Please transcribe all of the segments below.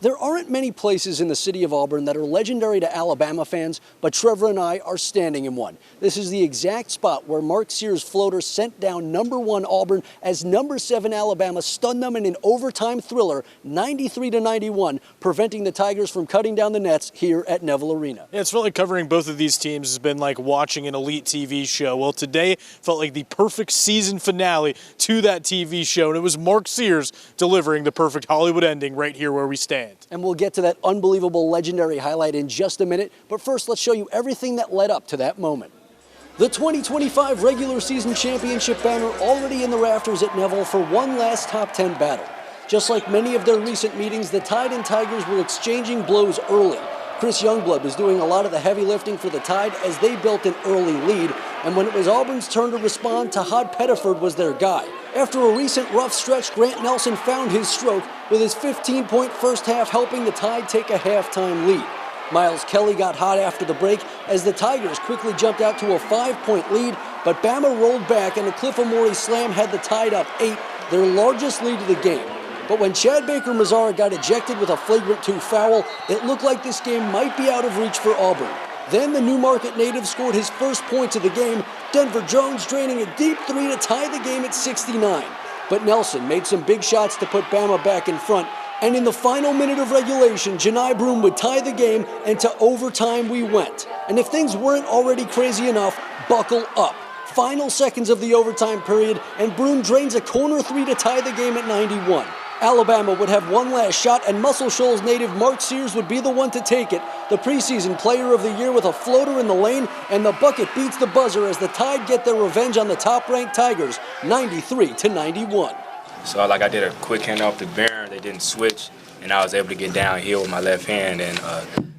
There aren't many places in the city of Auburn that are legendary to Alabama fans, but Trevor and I are standing in one. This is the exact spot where Mark Sears' floater sent down #1 Auburn as #7 Alabama stunned them in an overtime thriller, 93-91, preventing the Tigers from cutting down the nets here at Neville Arena. Yeah, it's felt like covering both of these teams has been like watching an elite TV show. Well, today felt like the perfect season finale to that TV show, and it was Mark Sears delivering the perfect Hollywood ending right here where we stand. And we'll get to that unbelievable legendary highlight in just a minute, but first let's show you everything that led up to that moment. The 2025 regular season championship banner already in the rafters at Neville for one last top 10 battle. Just like many of their recent meetings, the Tide and Tigers were exchanging blows early. Chris Youngblood was doing a lot of the heavy lifting for the Tide as they built an early lead, and when it was Auburn's turn to respond, Tahad Pettiford was their guy. After a recent rough stretch, Grant Nelson found his stroke with his 15-point first half helping the Tide take a halftime lead. Miles Kelly got hot after the break as the Tigers quickly jumped out to a 5-point lead, but Bama rolled back and a Cliff Amore slam had the Tide up 8, their largest lead of the game. But when Chad Baker-Mazara got ejected with a flagrant 2 foul, it looked like this game might be out of reach for Auburn. Then the Newmarket native scored his first points of the game, Denver Jones draining a deep 3 to tie the game at 69. But Nelson made some big shots to put Bama back in front, and in the final minute of regulation, Janai Broome would tie the game, and to overtime we went. And if things weren't already crazy enough, buckle up. Final seconds of the overtime period, and Broome drains a corner 3 to tie the game at 91. Alabama would have one last shot, and Muscle Shoals native Mark Sears would be the one to take it. The preseason player of the year with a floater in the lane, and the bucket beats the buzzer as the Tide get their revenge on the top-ranked Tigers, 93-91. So I did a quick handoff to Barron. They didn't switch, and I was able to get downhill with my left hand, and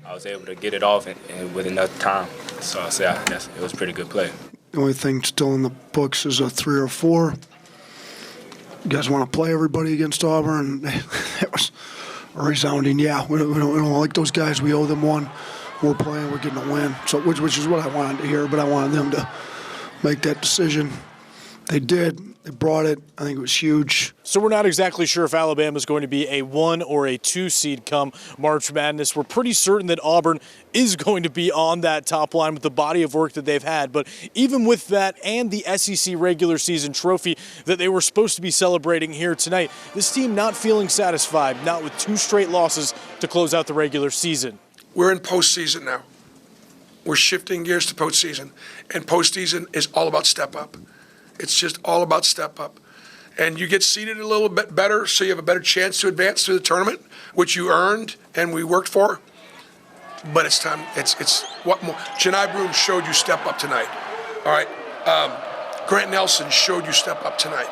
I was able to get it off and with enough time. So I say it was a pretty good play. The only thing still in the books is a 3 or 4. You guys want to play everybody against Auburn? It was a resounding, yeah. We don't like those guys. We owe them one. We're playing. We're getting a win. So which is what I wanted to hear, but I wanted them to make that decision. They did. They brought it. I think it was huge. So we're not exactly sure if Alabama is going to be a 1 or a 2 seed come March Madness. We're pretty certain that Auburn is going to be on that top line with the body of work that they've had. But even with that and the SEC regular season trophy that they were supposed to be celebrating here tonight, this team not feeling satisfied, not with 2 straight losses to close out the regular season. We're in postseason now. We're shifting gears to postseason. And postseason is all about step up. It's just all about step up. And you get seeded a little bit better so you have a better chance to advance through the tournament, which you earned and we worked for. But it's time. It's what more. Janai Broome showed you step up tonight. All right. Grant Nelson showed you step up tonight.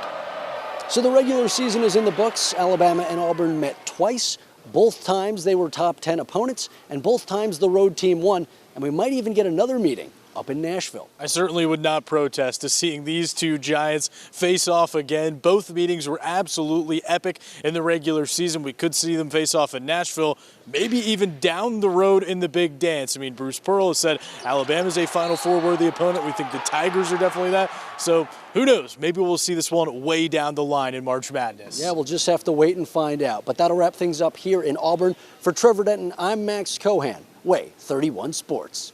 So the regular season is in the books. Alabama and Auburn met twice. Both times they were top 10 opponents, and both times the road team won. And we might even get another meeting up in Nashville. I certainly would not protest to seeing these two giants face off again. Both meetings were absolutely epic in the regular season. We could see them face off in Nashville, maybe even down the road in the big dance. I mean, Bruce Pearl has said Alabama's a Final Four worthy opponent. We think the Tigers are definitely that. So who knows? Maybe we'll see this one way down the line in March Madness. Yeah, we'll just have to wait and find out. But that'll wrap things up here in Auburn. For Trevor Denton, I'm Max Cohan, WAAY 31 Sports.